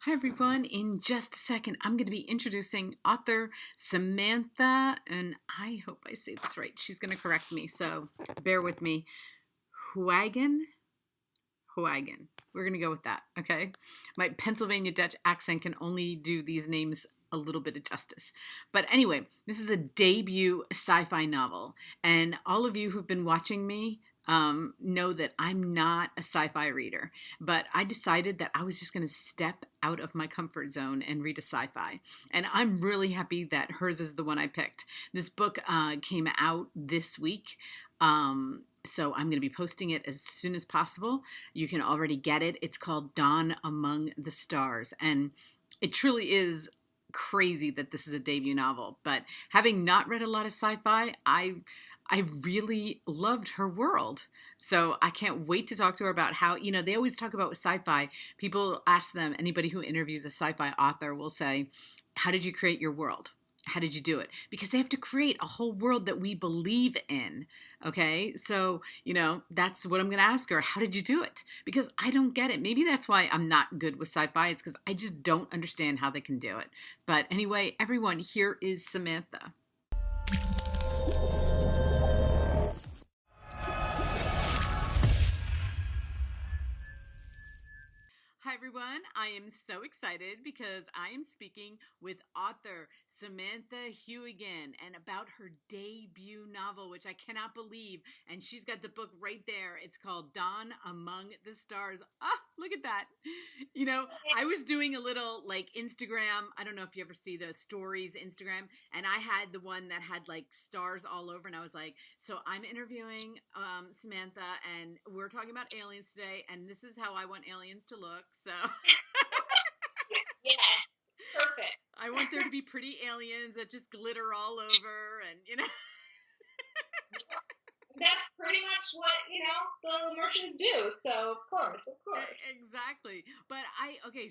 Hi everyone, in just a second I'm going to be introducing author Samantha, and I hope I say this right. She's going to correct me, so bear with me. Heuwagen? Heuwagen. We're going to go with that, okay? My Pennsylvania Dutch accent can only do these names a little bit of justice. But anyway, this is a debut sci-fi novel, and all of you who've been watching me know that I'm not a sci-fi reader, but I decided that I was just going to step out of my comfort zone and read a sci-fi. And I'm really happy that hers is the one I picked. This book came out this week. So I'm going to be posting it as soon as possible. You can already get it. It's called Dawn Among the Stars. And it truly is crazy that this is a debut novel. But having not read a lot of sci-fi, I really loved her world. So I can't wait to talk to her about how, they always talk about with sci-fi. People ask them, anybody who interviews a sci-fi author will say, how did you create your world? How did you do it? Because they have to create a whole world that we believe in. Okay. So, that's what I'm going to ask her. How did you do it? Because I don't get it. Maybe that's why I'm not good with sci-fi. It's because I just don't understand how they can do it. But anyway, everyone, here is Samantha. Hi, everyone. I am so excited because I am speaking with author Samantha Heuwagen and about her debut novel, which I cannot believe. And she's got the book right there. It's called Dawn Among the Stars. Ah, look at that. I was doing a little Instagram. I don't know if you ever see the stories Instagram. And I had the one that had stars all over. And I was like, so I'm interviewing Samantha and we're talking about aliens today. And this is how I want aliens to look. So Yes, perfect. I want there to be pretty aliens that just glitter all over, and That's pretty much what, the Martians do. So, of course. exactly. But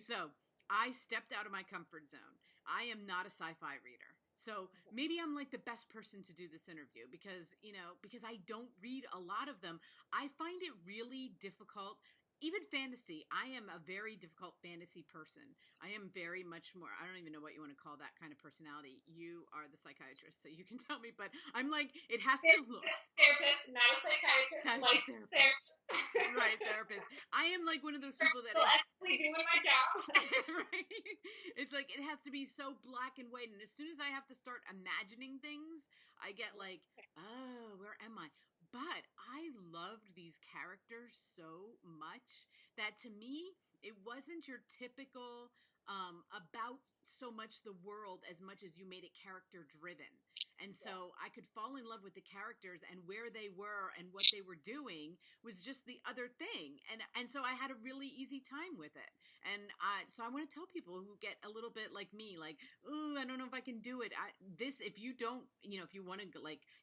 so I stepped out of my comfort zone. I am not a sci-fi reader. So maybe I'm like the best person to do this interview because I don't read a lot of them. I find it really difficult. Even fantasy, I am a very difficult fantasy person. I am very much more, I don't even know what you want to call that kind of personality. You are the psychiatrist, so you can tell me, but I'm like, it has to look. Therapist, not a psychiatrist, That's like therapist. therapist. Right, therapist. I am like one of those people that Still ethically doing my job. right? It's like it has to be so black and white, and as soon as I have to start imagining things, I get like, oh, where am I? But I loved these characters so much that to me, it wasn't your typical about so much the world as much as you made it character driven. And so I could fall in love with the characters and where they were and what they were doing was just the other thing. And so I had a really easy time with it. And so I want to tell people who get a little bit like me, like, ooh, I don't know if I can do it. If you don't, if you want to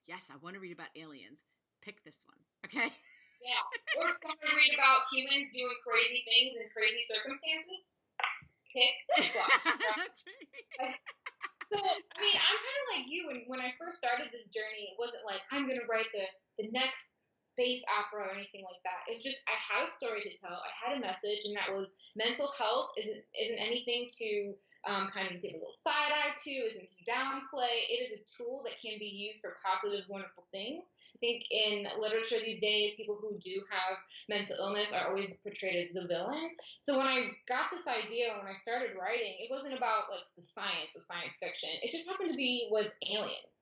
yes, I want to read about aliens, pick this one. Okay. Yeah. Or if you want to read about humans doing crazy things in crazy circumstances, pick this one. That's right. Like, so, I'm kind of like you. When I first started this journey, it wasn't like I'm going to write the next space opera or anything like that. It's just I had a story to tell. I had a message, and that was mental health isn't anything to kind of give a little side eye to, isn't to downplay. It is a tool that can be used for positive, wonderful things. I think in literature these days, people who do have mental illness are always portrayed as the villain. So when I got this idea, when I started writing, it wasn't about like the science of science fiction. It just happened to be with aliens.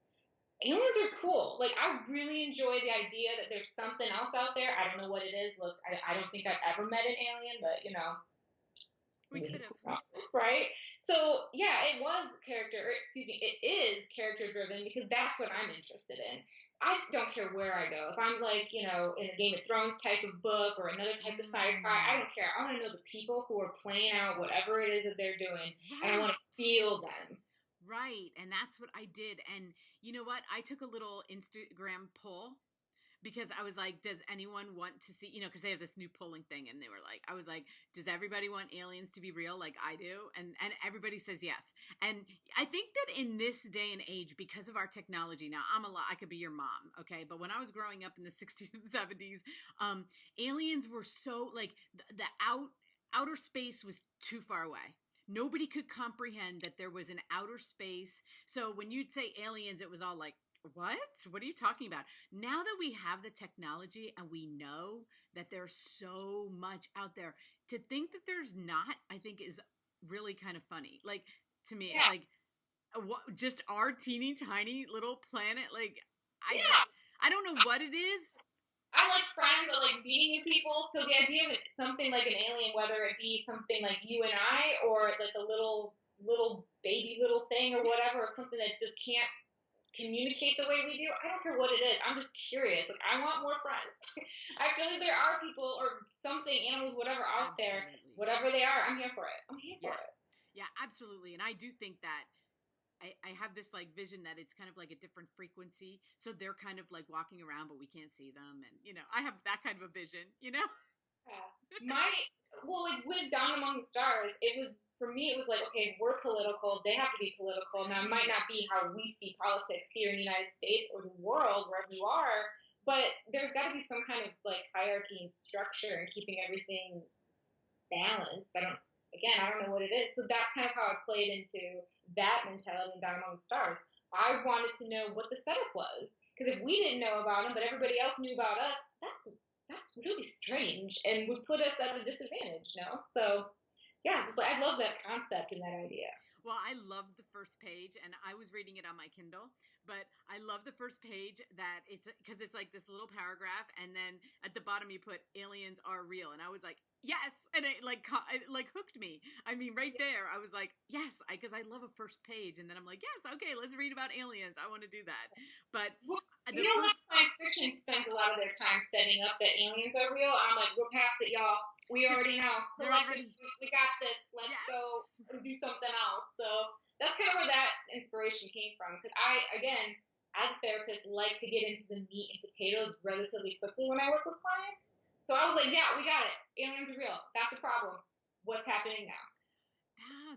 Aliens are cool. Like I really enjoy the idea that there's something else out there. I don't know what it is. Look, I don't think I've ever met an alien, but We could have. right? So yeah, it was character. Or excuse me, it is character driven because that's what I'm interested in. I don't care where I go. If I'm like, in a Game of Thrones type of book or another type of sci-fi, I don't care. I want to know the people who are playing out whatever it is that they're doing, and I want Right. to feel them. Right. And that's what I did. And you know what? I took a little Instagram poll because I was like, does anyone want to see, because they have this new polling thing and they were like, I was like, does everybody want aliens to be real like I do? And everybody says yes. And I think that in this day and age, because of our technology, now I could be your mom, okay? But when I was growing up in the 60s and 70s, aliens were so like the outer space was too far away. nobody could comprehend that there was an outer space. So when you'd say aliens, it was all like, what are you talking about? Now that we have the technology and we know that there's so much out there, to think that there's not, I think is really kind of funny. Like, to me, it's Yeah. like, just our teeny tiny little planet. Like, Yeah. I don't know what it is. I like friends that like meeting new people. So the idea of something like an alien, whether it be something like you and I, or like a little baby little thing or whatever, or something that just can't communicate the way we do. I don't care what it is. I'm just curious. Like, I want more friends. I feel like there are people or something, animals, whatever out there, whatever they are. I'm here for it. I'm here for it. Yeah, absolutely. And I do think that I have this like vision that it's kind of like a different frequency. So they're kind of like walking around, but we can't see them. And, I have that kind of a vision, Yeah. Like with Down Among the Stars, for me, it was like, okay, we're political. They have to be political. Now, it might not be how we see politics here in the United States or the world, wherever you are, but there's got to be some kind of like hierarchy and structure and keeping everything balanced. I don't know what it is. So that's kind of how I played into that mentality in Down Among the Stars. I wanted to know what the setup was. Because if we didn't know about them, but everybody else knew about us, that's really strange and would put us at a disadvantage, So, yeah, I love that concept and that idea. Well, I love the first page, and I was reading it on my Kindle, but I love the first page that because it's like this little paragraph, and then at the bottom you put aliens are real, and I was like, yes, and it like hooked me. I mean, right there, I was like, yes, because I love a first page, and then I'm like, yes, okay, let's read about aliens. I want to do that, but science fiction spends a lot of their time setting up that aliens are real. I'm like, we're past it, y'all. We already know. We got this. Let's go and do something else. So that's kind of where that inspiration came from. Because I, again, as a therapist, like to get into the meat and potatoes relatively quickly when I work with clients. So I was like, yeah, we got it. Aliens are real. That's a problem. What's happening now?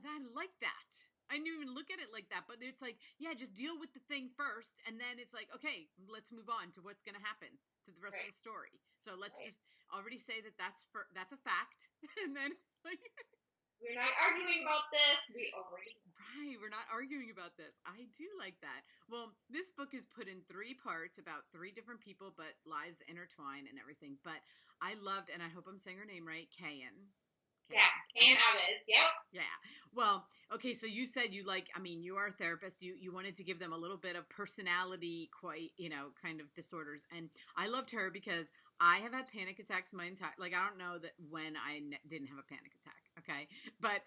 I like that. I didn't even look at it like that, but it's like, yeah, just deal with the thing first, and then it's like, okay, let's move on to what's going to happen to the rest of the story. So let's just already say that that's a fact, and then like we're not arguing about this. We're not arguing about this. I do like that. Well, this book is put in 3 parts about 3 different people, but lives intertwine and everything. But I loved, and I hope I'm saying her name right, Kayan. Yeah, Kayan Abbas. Yep. Yeah. Well, okay, so you said you are a therapist. You wanted to give them a little bit of personality, kind of disorders. And I loved her because I have had panic attacks my entire, I don't know that when I didn't have a panic attack. Okay. But,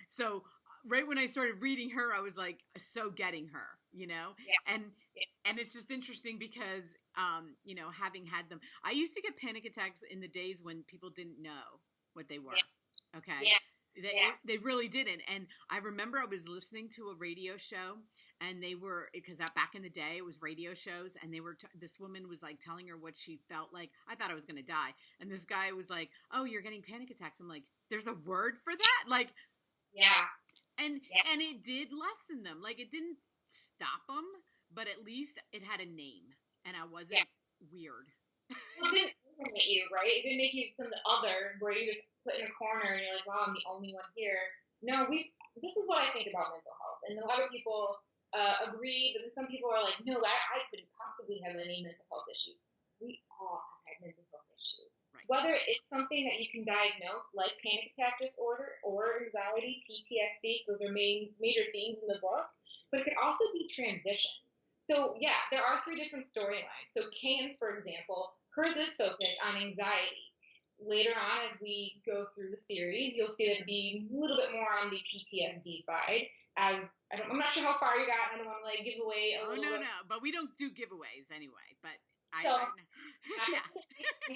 so right when I started reading her, I was like, so getting her, Yeah. and it's just interesting because, having had them, I used to get panic attacks in the days when people didn't know what they were. Yeah. Okay. They really didn't. And I remember I was listening to a radio show, and they were, because back in the day it was radio shows, and they were, this woman was like telling her what she felt like. I thought I was going to die. And this guy was like, oh, you're getting panic attacks. I'm like, there's a word for that? Like, yeah. And it did lessen them. Like, it didn't stop them, but at least it had a name, and I wasn't weird. Well, it didn't make you, right? It didn't make you from the other, where you just put in a corner and you're like, wow, I'm the only one here. No, this is what I think about mental health. And a lot of people agree, but some people are like, no, I couldn't possibly have any mental health issues. We all have had mental health issues. Right. Whether it's something that you can diagnose, like panic attack disorder or anxiety, PTSD, those are major themes in the book, but it could also be transitions. So, yeah, there are 3 different storylines. So Kayan's, for example, hers is focused on anxiety. Later on, as we go through the series, you'll see that be a little bit more on the PTSD side. I'm not sure how far you got. I don't want to give away a little bit. No, but we don't do giveaways anyway. But yeah.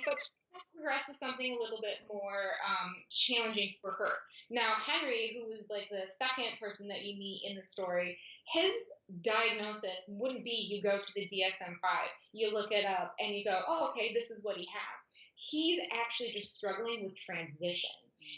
But she progressed to something a little bit more challenging for her. Now, Henry, who was like the second person that you meet in the story, his diagnosis wouldn't be you go to the DSM-5, you look it up, and you go, oh, okay, this is what he has. He's actually just struggling with transition.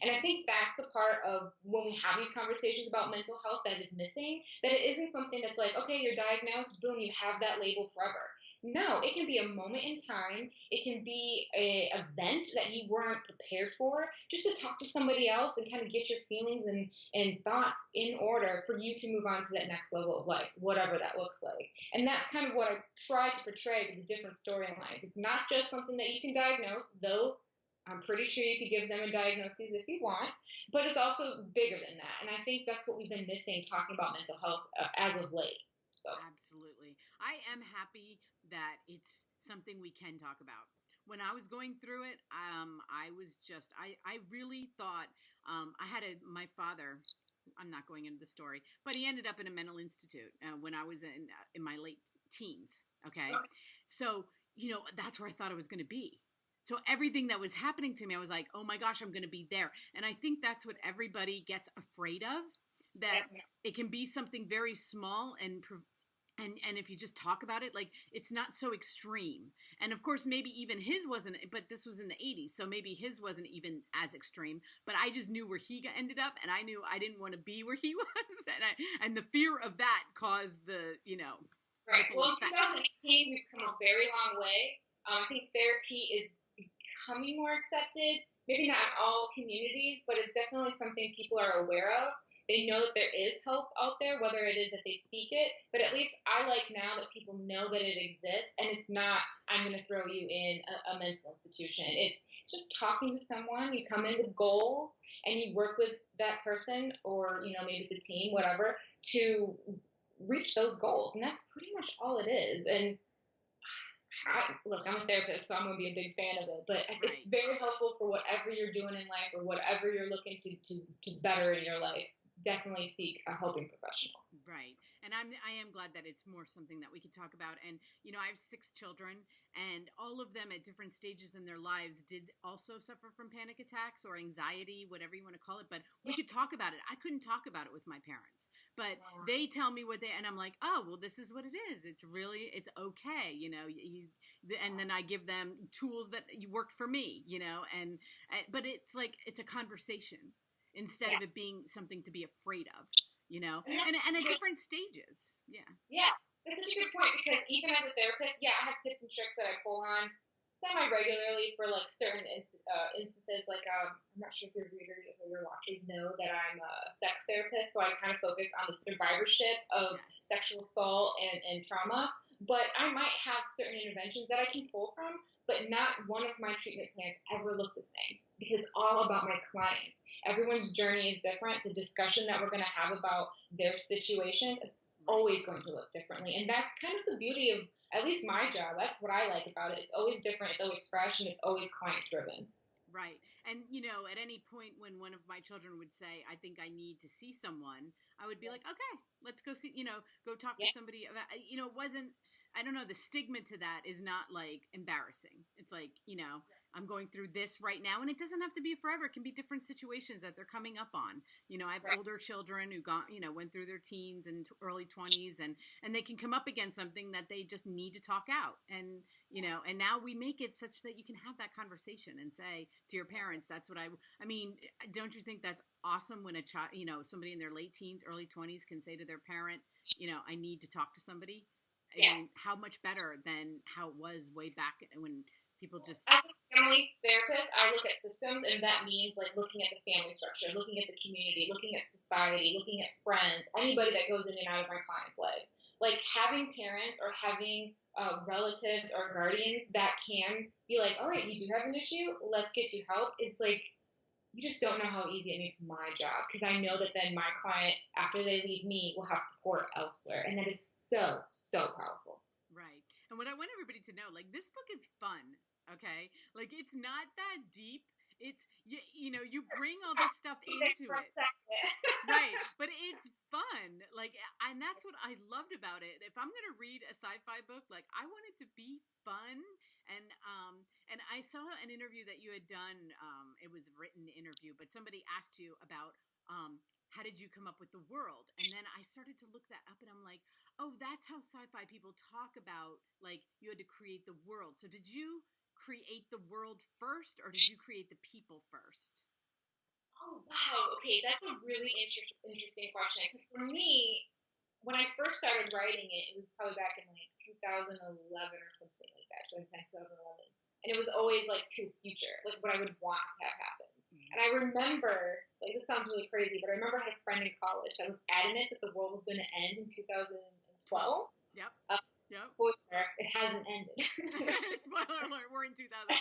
And I think that's the part of when we have these conversations about mental health that is missing, that it isn't something that's like, okay, you're diagnosed, boom, you have that label forever. No, it can be a moment in time. It can be a event that you weren't prepared for, just to talk to somebody else and kind of get your feelings and thoughts in order for you to move on to that next level of life, whatever that looks like. And that's kind of what I try to portray with the different storylines. It's not just something that you can diagnose, though I'm pretty sure you could give them a diagnosis if you want, but it's also bigger than that. And I think that's what we've been missing talking about mental health as of late. So. Absolutely. I am happy that it's something we can talk about. When I was going through it, I was just, I really thought, I had my father, I'm not going into the story, but he ended up in a mental institute when I was in my late teens. Okay. So, that's where I thought I was going to be. So everything that was happening to me, I was like, oh my gosh, I'm going to be there. And I think that's what everybody gets afraid of, that it can be something very small and if you just talk about it, like, it's not so extreme. And of course, maybe even his wasn't, but this was in the 80s, so maybe his wasn't even as extreme. But I just knew where he ended up, and I knew I didn't want to be where he was, and the fear of that caused the, Right. Well, in 2018, we've come a very long way. I think therapy is becoming more accepted. Maybe not in all communities, but it's definitely something people are aware of. They know that there is help out there, whether it is that they seek it. But at least I like now that people know that it exists, and it's not, I'm going to throw you in a mental institution. It's just talking to someone. You come in with goals, and you work with that person, or maybe it's a team, whatever, to reach those goals. And that's pretty much all it is. And look, I'm a therapist, so I'm going to be a big fan of it. But it's very helpful for whatever you're doing in life or whatever you're looking to better in your life. Definitely seek a helping professional. Right. And I am glad that it's more something that we could talk about. And, I have 6 children, and all of them at different stages in their lives did also suffer from panic attacks or anxiety, whatever you want to call it. But we could talk about it. I couldn't talk about it with my parents, but they tell me and I'm like, oh, well, this is what it is. It's okay. And then I give them tools that worked for me, but it's like, it's a conversation instead of it being something to be afraid of, and at different stages. Yeah. Yeah. That's such a good point, because even as a therapist, I have tips and tricks that I pull on semi-regularly for like certain instances. Like, I'm not sure if your readers or your watchers know that I'm a sex therapist, so I kind of focus on the survivorship of sexual assault and trauma. But I might have certain interventions that I can pull from, but not one of my treatment plans ever look the same, because it's all about my clients. Everyone's journey is different. The discussion that we're going to have about their situations is always going to look differently. And that's kind of the beauty of at least my job. That's what I like about it. It's always different, it's always fresh, and it's always client driven. Right. And, at any point when one of my children would say, I think I need to see someone, I would be like, okay, let's go see, go talk to somebody about, it wasn't, I don't know, the stigma to that is not like embarrassing. It's like, I'm going through this right now, and it doesn't have to be forever. It can be different situations that they're coming up on. I have older children who went through their teens and early 20s, and they can come up against something that they just need to talk out. And, and now we make it such that you can have that conversation and say to your parents, that's what I mean, don't you think that's awesome when a child, somebody in their late teens, early 20s can say to their parent, I need to talk to somebody? I mean, how much better than how it was way back when people just... As a family therapist, I look at systems, and that means like looking at the family structure, looking at the community, looking at society, looking at friends, anybody that goes in and out of my clients' lives. Like, having parents or having relatives or guardians that can be like, all right, you do have an issue, let's get you help, is like, you just don't know how easy it makes my job, because I know that then my client, after they leave me, will have support elsewhere. And that is so, so powerful. Right. And what I want everybody to know, like, this book is fun, okay? Like, it's not that deep. It's, you bring all this stuff into it. Right. But it's fun. Like, and that's what I loved about it. If I'm going to read a sci-fi book, like, I want it to be fun. And I saw an interview that you had done. It was a written interview, but somebody asked you about, how did you come up with the world? And then I started to look that up, and I'm like, oh, that's how sci-fi people talk about, like, you had to create the world. So did you create the world first, or did you create the people first? Oh, wow. Okay, that's a really interesting question. Because for me, when I first started writing it, it was probably back in like 2011 or something like that, 2010, 2011. And it was always like to future, like what I would want to have happen. And I remember, like this sounds really crazy, but I remember I had a friend in college that was adamant that the world was going to end in 2012. Yep. Yep. Spoiler, it hasn't ended. Spoiler alert, we're in 2018.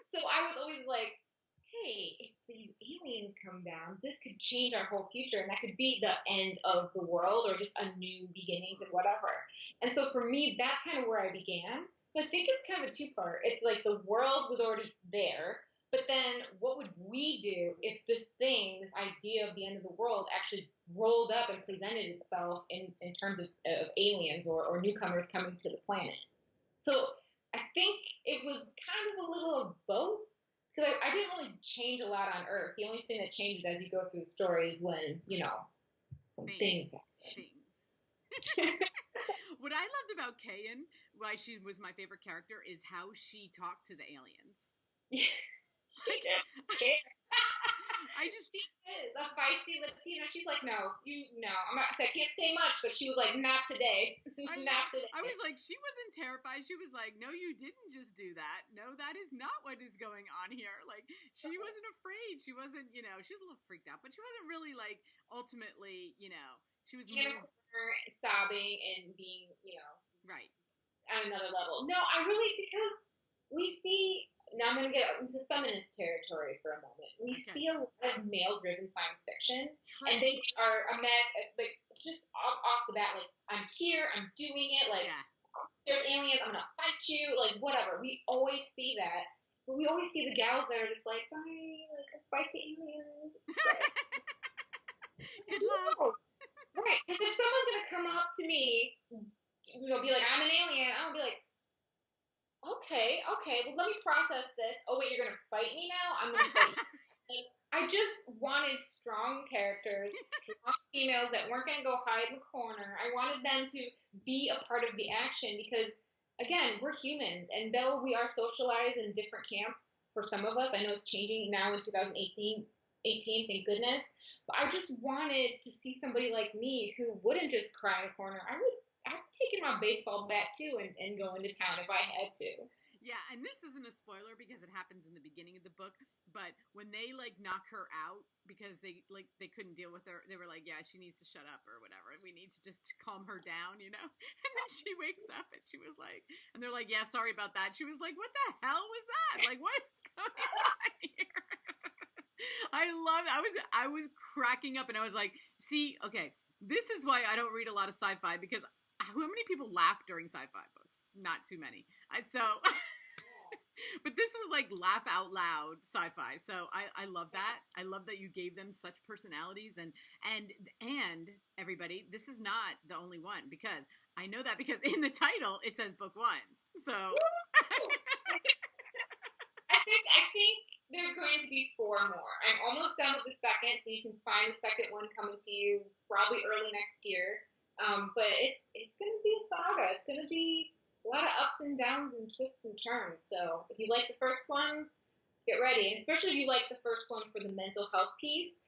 So I was always like, hey, if these aliens come down, this could change our whole future, and that could be the end of the world or just a new beginning to whatever. And so for me, that's kind of where I began. So I think it's kind of a two-part. It's like the world was already there, but then what would we do if this thing, this idea of the end of the world actually rolled up and presented itself in terms of aliens or newcomers coming to the planet? So I think it was kind of a little of both because I didn't really change a lot on Earth. The only thing that changes as you go through the story is when, things happen. What I loved about Kayan, why she was my favorite character, is how she talked to the aliens. I just she is a feisty Latina. She's like, no, I can't say much, but she was like, not today. Not today. I was like, she wasn't terrified. She was like, no, you didn't just do that. No, that is not what is going on here. Like, she wasn't afraid. She wasn't, she was a little freaked out, but she wasn't really like ultimately, she was more sobbing and being, right on another level. No, I really, because we see. Now I'm going to get into feminist territory for a moment. We see a lot of male-driven science fiction, and they are like just off the bat, like I'm here, I'm doing it, like they're aliens, I'm gonna fight you, like whatever. We always see that, but we always see the gals that are just like, fine, like I'll fight the aliens. Good luck. Right? Because if someone's gonna come up to me, be like, I'm an alien, I'm gonna be like, okay, well, let me process this. Oh, wait, you're going to fight me now? I'm going to fight you. I just wanted strong characters, strong females that weren't going to go hide in the corner. I wanted them to be a part of the action because, again, we're humans. And though we are socialized in different camps for some of us, I know it's changing now in 2018, thank goodness. But I just wanted to see somebody like me who wouldn't just cry in a corner. I'd taken my baseball bat too and go into town if I had to. Yeah, and this isn't a spoiler because it happens in the beginning of the book, but when they like knock her out because they couldn't deal with her, they were like, yeah, she needs to shut up or whatever. We need to just calm her down, And then she wakes up and she was like, and they're like, yeah, sorry about that. She was like, what the hell was that? Like, what is going on here? I was cracking up and I was like, see, okay, this is why I don't read a lot of sci-fi because how many people laugh during sci-fi books? Not too many. But this was like laugh out loud sci-fi. So I love that. I love that you gave them such personalities and everybody, this is not the only one because I know that because in the title it says book 1. So I think there's going to be 4 more. I'm almost done with the second, so you can find the second one coming to you probably early next year. But it's going to be a saga. It's going to be a lot of ups and downs and twists and turns. So if you like the first one, get ready. And especially if you like the first one for the mental health piece,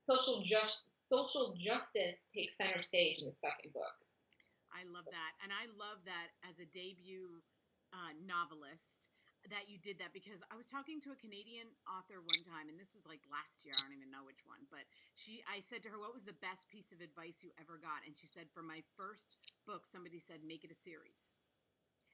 social justice takes center stage in the second book. I love that. And I love that as a debut novelist that you did that because I was talking to a Canadian author one time, and this was like last year, I don't even know which one, but I said to her, what was the best piece of advice you ever got? And she said, for my first book, somebody said, make it a series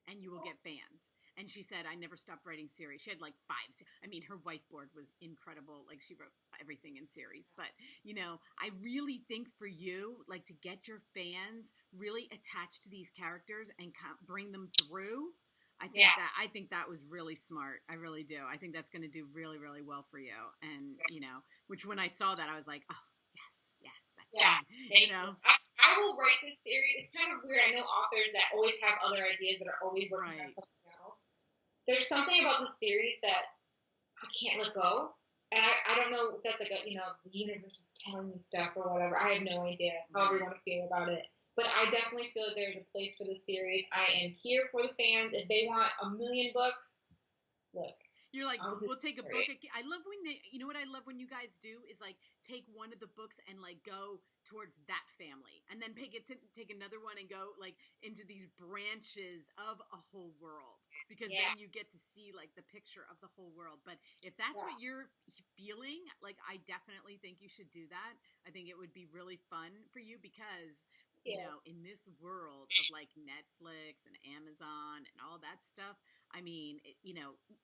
and you will get fans. And she said, I never stopped writing series. She had like 5. I mean, her whiteboard was incredible. Like she wrote everything in series, but I really think for you, like to get your fans really attached to these characters and bring them through. I think that was really smart. I really do. I think that's going to do really, really well for you. And, which when I saw that, I was like, oh, yes, that's good. I will write this series. It's kind of weird. I know authors that always have other ideas that are always working on something else. There's something about the series that I can't let go. And I don't know if that's like the universe is telling me stuff or whatever. I have no idea how we want to feel about it. But I definitely feel that there's a place for the series. I am here for the fans. If they want 1 million books, look. You're like, I was we'll take a book. hysterical. I love when you know what I love when you guys do is like take one of the books and like go towards that family, and then take another one and go like into these branches of a whole world, because Yeah, then you get to see like the picture of the whole world. But if that's yeah, what you're feeling, like I definitely think you should do that. I think it would be really fun for you because yeah, in this world of like Netflix and Amazon and all that stuff, I mean,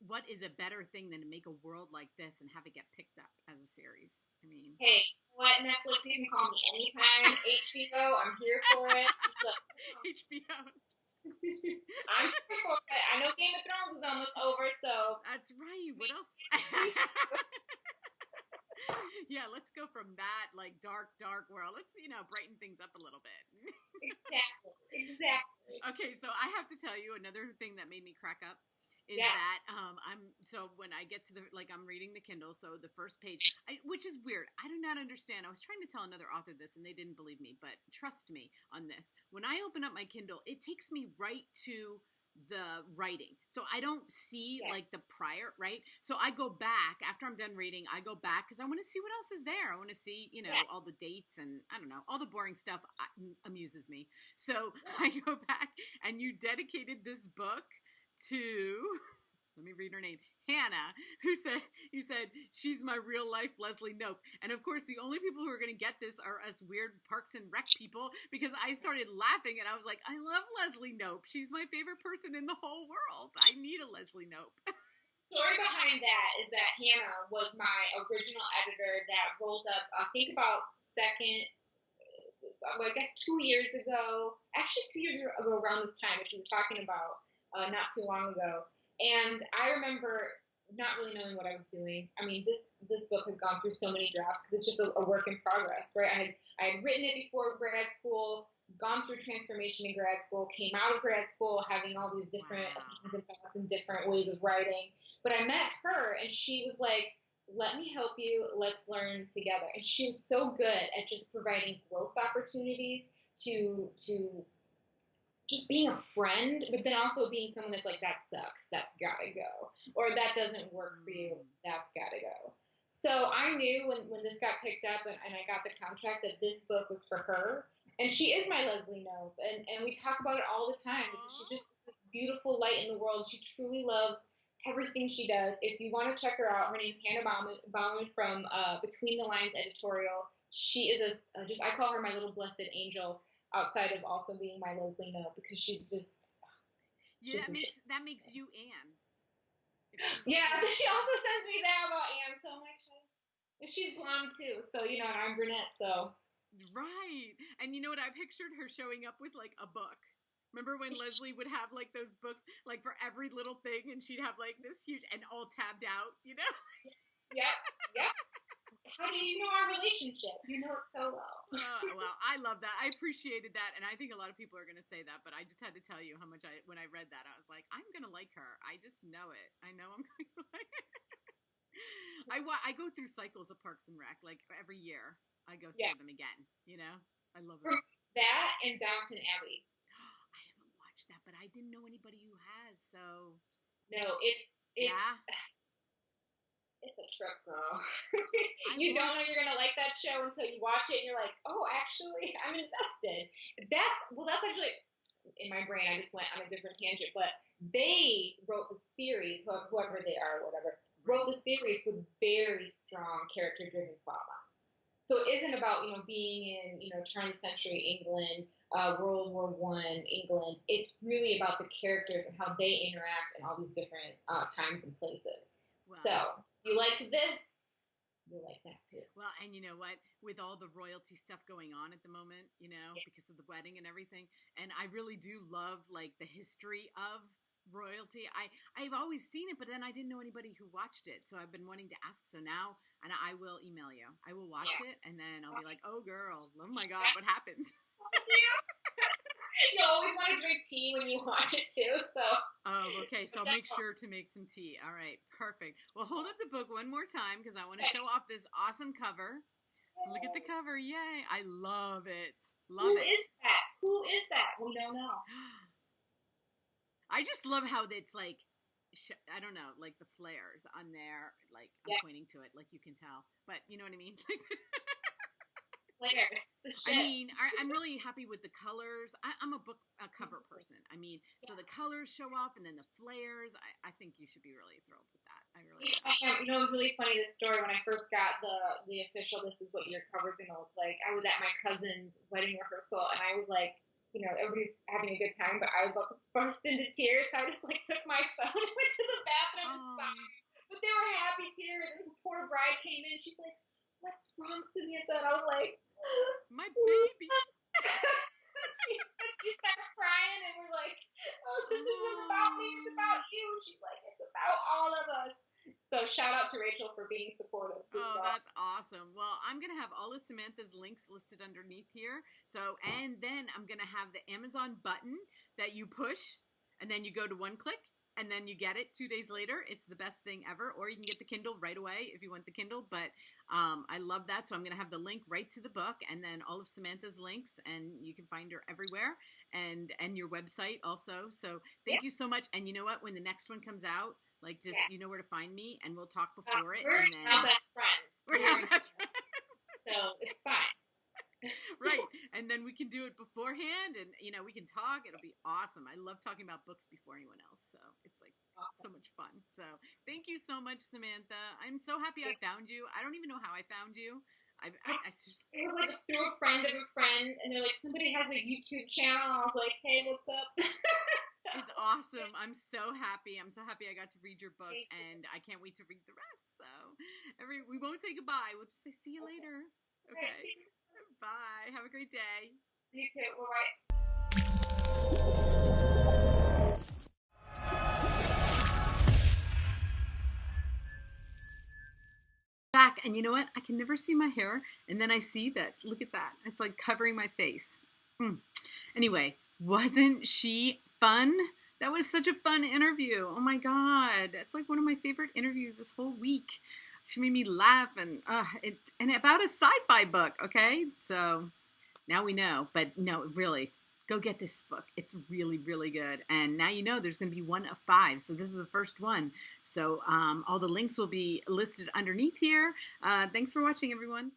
what is a better thing than to make a world like this and have it get picked up as a series? I mean, hey, what, Netflix, you can call me anytime. HBO, I'm here for it. Look, HBO. I'm here for it. I know Game of Thrones is almost over, so That's right. What else? Yeah, let's go from that like dark world. Let's brighten things up a little bit. exactly. Okay, so I have to tell you another thing that made me crack up is Yeah, that when I get to I'm reading the Kindle, so the first page, which is weird. I do not understand. I was trying to tell another author this and they didn't believe me, but trust me on this. When I open up my Kindle, it takes me right to the writing. So I don't see yeah, like the prior, right? So I go back after I'm done reading, I go back because I want to see what else is there. I want to see, yeah. all the dates and I don't know, all the boring stuff amuses me. So I go back and you dedicated this book to let me read her name, Hannah, you said she's my real life Leslie Knope. And of course, the only people who are going to get this are us weird Parks and Rec people, because I started laughing and I was like, I love Leslie Knope. She's my favorite person in the whole world. I need a Leslie Knope. Story behind that is that Hannah was my original editor that rolled up, I think about I guess 2 years ago, actually 2 years ago around this time, which we were talking about not too long ago. And I remember not really knowing what I was doing. I mean, this book has gone through so many drafts because it's just a work in progress, right? I had written it before grad school, gone through transformation in grad school, came out of grad school having all these different Wow. opinions and thoughts and different ways of writing. But I met her and she was like, let me help you. Let's learn together. And she was so good at just providing growth opportunities to just being a friend, but then also being someone that's like, that sucks, that's gotta go. Or that doesn't work for you, that's gotta go. So I knew when this got picked up and I got the contract that this book was for her. And she is my Leslie Knope. And we talk about it all the time because she just is this beautiful light in the world. She truly loves everything she does. If you want to check her out, her name is Hannah Bauman from Between the Lines Editorial. She is I call her my little blessed angel outside of also being my Leslie Knope because she's just Yeah, that makes you Anne. yeah. She also sends me that about Anne, so I'm like, hey. She's blonde too, so and I'm brunette, so Right. And you know what? I pictured her showing up with like a book. Remember when Leslie would have like those books like for every little thing and she'd have like this huge and all tabbed out, yeah, yeah. How do you know our relationship? You know it so well. Well, I love that. I appreciated that. And I think a lot of people are going to say that, but I just had to tell you how much when I read that, I was like, I'm going to like her. I just know it. I know I'm going to like it. I go through cycles of Parks and Rec, like every year. I go through them again, I love it. That and Downton Abbey. I haven't watched that, but I didn't know anybody who has, so. No, it's Yeah? It's a trip, girl. You don't know you're gonna like that show until you watch it, and you're like, "Oh, actually, I'm invested." That's actually in my brain. I just went on a different tangent, but they wrote the series, whoever they are, or whatever, wrote the series with very strong character-driven plot lines. So it isn't about being in 20th century England, World War I England. It's really about the characters and how they interact in all these different times and places. Wow. So you liked this, you'll like that too. Well, and you know what? With all the royalty stuff going on at the moment, because of the wedding and everything, and I really do love like the history of royalty. I've always seen it, but then I didn't know anybody who watched it, so I've been wanting to ask. So now, and I will email you. I will watch it, and then I'll be like, "Oh, girl, oh my God, what happens?" You always want to drink tea when you watch it too, so. Oh, okay. So I'll make sure to make some tea. All right, perfect. Well, hold up the book one more time because I want to show off this awesome cover. Yay. Look at the cover. Yay. I love it. Love it. Who is that? Who is that? We don't know. I just love how it's like I don't know, like the flares on there. Like I'm Yeah, pointing to it, like you can tell, but you know what I mean. layers. The I shit. mean, I'm really happy with the colors. I'm a book a cover person. I mean, so Yeah. the colors show off, and then the flares. I think you should be really thrilled with that. I really Yeah, am. I am. You know, it was really funny this story when I first got the official. This is what your cover's gonna look like. I was at my cousin's wedding rehearsal, and I was like, you know, everybody's having a good time, but I was about to burst into tears. So I just like took my phone and went to the bathroom and Oh, sobbed. But they were happy tears. And the poor bride came in. She's like, "What's wrong, Samantha?" And I was like, my baby. she starts crying, and we're like, "Oh, this isn't about me. It's Oh. about you." She's like, "It's about all of us." So shout out to Rachel for being supportive. Good Oh, job. that's awesome. Well, I'm going to have all of Samantha's links listed underneath here. So, and then I'm going to have the Amazon button that you push and then you go to one click and then you get it 2 days later. It's the best thing ever. Or you can get the Kindle right away if you want the Kindle. But I love that. So I'm going to have the link right to the book and then all of Samantha's links, and you can find her everywhere, and your website also. So Yeah, thank you so much. And you know what? When the next one comes out, like, just, yeah. you know where to find me, and we'll talk before it, We're and now then best friends. we're now best friends. So it's fine. Right. And then we can do it beforehand, and, you know, we can talk. It'll be awesome. I love talking about books before anyone else. So it's like so Awesome. much fun. So thank you so much, Samantha. I'm so happy I found you. I don't even know how I found you. I just, It was like just through a friend of a friend, and they're like, somebody has a YouTube channel. I was like, hey, what's up? it's So, awesome. I'm so happy. I'm so happy I got to read your book, thank you. and I can't wait to read the rest. So we won't say goodbye. We'll just say see you Okay. later. All right. Okay. Bye. Have a great day. You too. Bye. Back, and you know what? I can never see my hair, and then I see that. Look at that. It's like covering my face. Anyway, wasn't she fun? That was such a fun interview. Oh my God. That's like one of my favorite interviews this whole week. She made me laugh, and about a sci-fi book, okay? So now we know, but no, really, go get this book. It's really, really good. And now you know there's going to be 1 of 5. So this is the first one. So all the links will be listed underneath here. Thanks for watching, everyone.